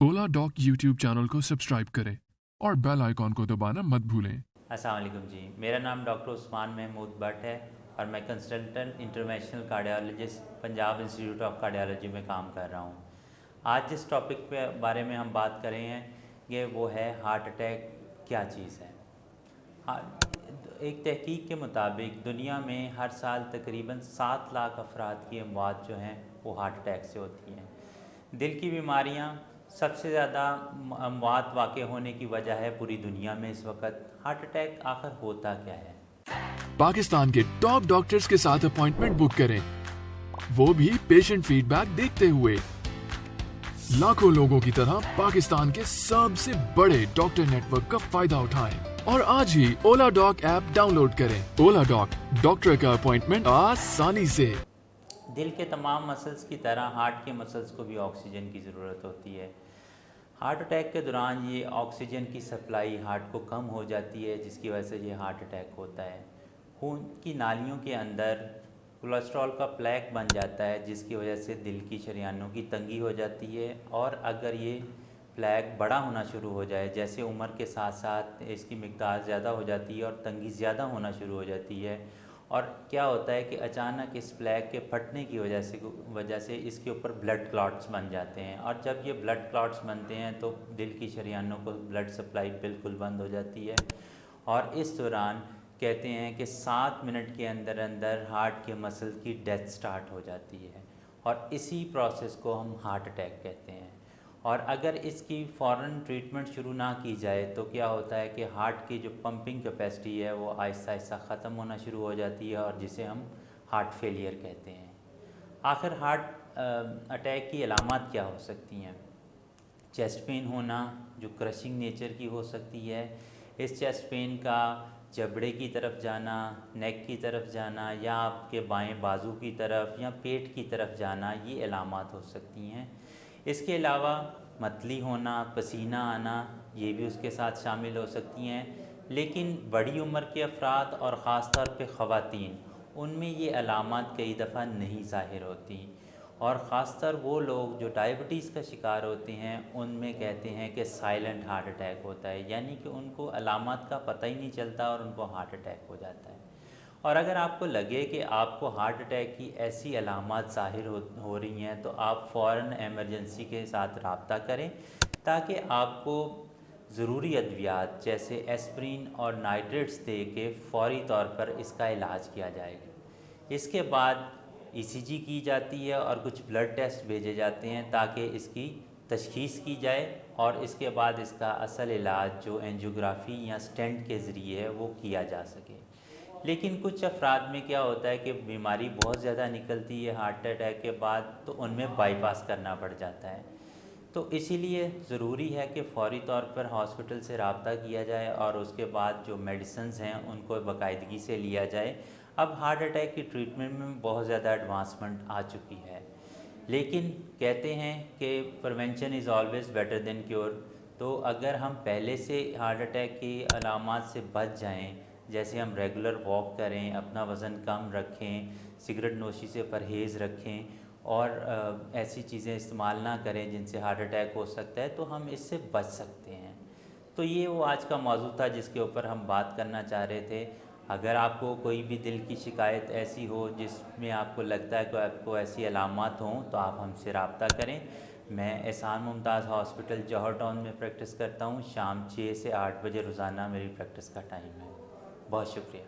ओला dock YouTube channel को subscribe करें और बेल आइकॉन को दबाना मत भूलें। अस्सलाम वालेकुम जी, मेरा नाम डॉक्टर उस्मान महमूद भट्ट है और मैं consultant interventional cardiologist Punjab institute of cardiology में काम कर रहा हूँ। आज जिस टॉपिक के बारे में हम बात कर रहे हैं ये वो है हार्ट अटैक क्या चीज़ है। एक तहकीक के मुताबिक दुनिया में हर साल तकरीबन 7 लाख अफराद की अमवात जो हैं वो हार्ट अटैक से होती हैं। दिल की बीमारियां सबसे ज़्यादा अमवात वाक़ होने की वजह है पूरी दुनिया में इस वक्त। हार्ट अटैक आखिर होता क्या है? पाकिस्तान के टॉप डॉक्टर्स के साथ अपॉइंटमेंट बुक करें, वो भी पेशेंट फीडबैक देखते हुए। लाखों लोगों की तरह पाकिस्तान के सबसे बड़े डॉक्टर नेटवर्क का फायदा उठाएं और आज ही ओला डॉक ऐप डाउनलोड करें। ओला डॉक, डॉक्टर का अपॉइंटमेंट आसानी से। दिल के तमाम मसल्स की तरह हार्ट के मसल्स को भी ऑक्सीजन की ज़रूरत होती है। हार्ट अटैक के दौरान ये ऑक्सीजन की सप्लाई हार्ट को कम हो जाती है, जिसकी वजह से ये हार्ट अटैक होता है। खून की नालियों के अंदर कोलेस्ट्रॉल का प्लेक बन जाता है, जिसकी वजह से दिल की शरीयानों की तंगी हो जाती है। और अगर ये प्लेक बड़ा होना शुरू हो जाए, जैसे उम्र के साथ साथ इसकी मिक़दार ज़्यादा हो जाती है और तंगी ज़्यादा होना शुरू हो जाती है, और क्या होता है कि अचानक इस प्लेक के फटने की वजह से इसके ऊपर ब्लड क्लॉट्स बन जाते हैं। और जब ये ब्लड क्लॉट्स बनते हैं तो दिल की शरीयानों को ब्लड सप्लाई बिल्कुल बंद हो जाती है। और इस दौरान कहते हैं कि 7 मिनट के अंदर अंदर हार्ट के मसल की डेथ स्टार्ट हो जाती है, और इसी प्रोसेस को हम हार्ट अटैक कहते हैं। और अगर इसकी फ़ौरन ट्रीटमेंट शुरू ना की जाए तो क्या होता है कि हार्ट की जो पंपिंग कैपेसिटी है वो आहिस्ता आहिस्ता ख़त्म होना शुरू हो जाती है, और जिसे हम हार्ट फेलियर कहते हैं। आखिर हार्ट अटैक की अलामत क्या हो सकती हैं? चेस्ट पेन होना जो क्रशिंग नेचर की हो सकती है। इस चेस्ट पेन का जबड़े की तरफ जाना, नेक की तरफ जाना, या आपके बाएं बाजू की तरफ या पेट की तरफ जाना, ये अलामत हो सकती हैं। इसके अलावा मतली होना, पसीना आना, ये भी उसके साथ शामिल हो सकती हैं। लेकिन बड़ी उम्र के अफराद और ख़ास तौर पे ख़वातीन, उनमें ये अलामत कई दफ़ा नहीं ज़ाहिर होती। और ख़ासतर वो लोग जो डायबिटीज़ का शिकार होते हैं उनमें कहते हैं कि साइलेंट हार्ट अटैक होता है, यानी कि उनको अलामत का पता ही नहीं चलता और उनको हार्ट अटैक हो जाता है। और अगर आपको लगे कि आपको हार्ट अटैक की ऐसी अलामत ज़ाहिर हो रही हैं तो आप फ़ौरन एमरजेंसी के साथ रब्ता करें, ताकि आपको ज़रूरी अद्वियात जैसे एस्प्रिन और नाइट्रेट्स दे के फ़ौरी तौर पर इसका इलाज किया जाएगा। इसके बाद ईसीजी की जाती है और कुछ ब्लड टेस्ट भेजे जाते हैं ताकि इसकी तशख़ीस की जाए, और इसके बाद इसका असल इलाज जो एंजियोग्राफी या स्टेंट के ज़रिए है वो किया जा सके। लेकिन कुछ अफराद में क्या होता है कि बीमारी बहुत ज़्यादा निकलती है हार्ट अटैक के बाद, तो उनमें बाईपास करना पड़ जाता है। तो इसीलिए ज़रूरी है कि फ़ौरी तौर पर हॉस्पिटल से रब्ता किया जाए और उसके बाद जो मेडिसिन्स हैं उनको बाकायदगी से लिया जाए। अब हार्ट अटैक की ट्रीटमेंट में बहुत ज़्यादा एडवांसमेंट आ चुकी है, लेकिन कहते हैं कि prevention is always better than cure. तो अगर हम पहले से हार्ट अटैक की अलामत से बच जाएं, जैसे हम रेगुलर वॉक करें, अपना वज़न कम रखें, सिगरेट नोशी से परहेज़ रखें, और ऐसी चीज़ें इस्तेमाल ना करें जिनसे हार्ट अटैक हो सकता है, तो हम इससे बच सकते हैं। तो ये वो आज का मौजू था जिसके ऊपर हम बात करना चाह रहे थे। अगर आपको कोई भी दिल की शिकायत ऐसी हो जिसमें आपको लगता है कि आपको ऐसी अलामत हों, तो आप हमसे रब्ता करें। मैं एहसान मुमताज़ हॉस्पिटल जौहर टाउन में प्रैक्टिस करता हूँ। शाम 6 से 8 बजे रोज़ाना मेरी प्रैक्टिस का टाइम है। बहुत शुक्रिया।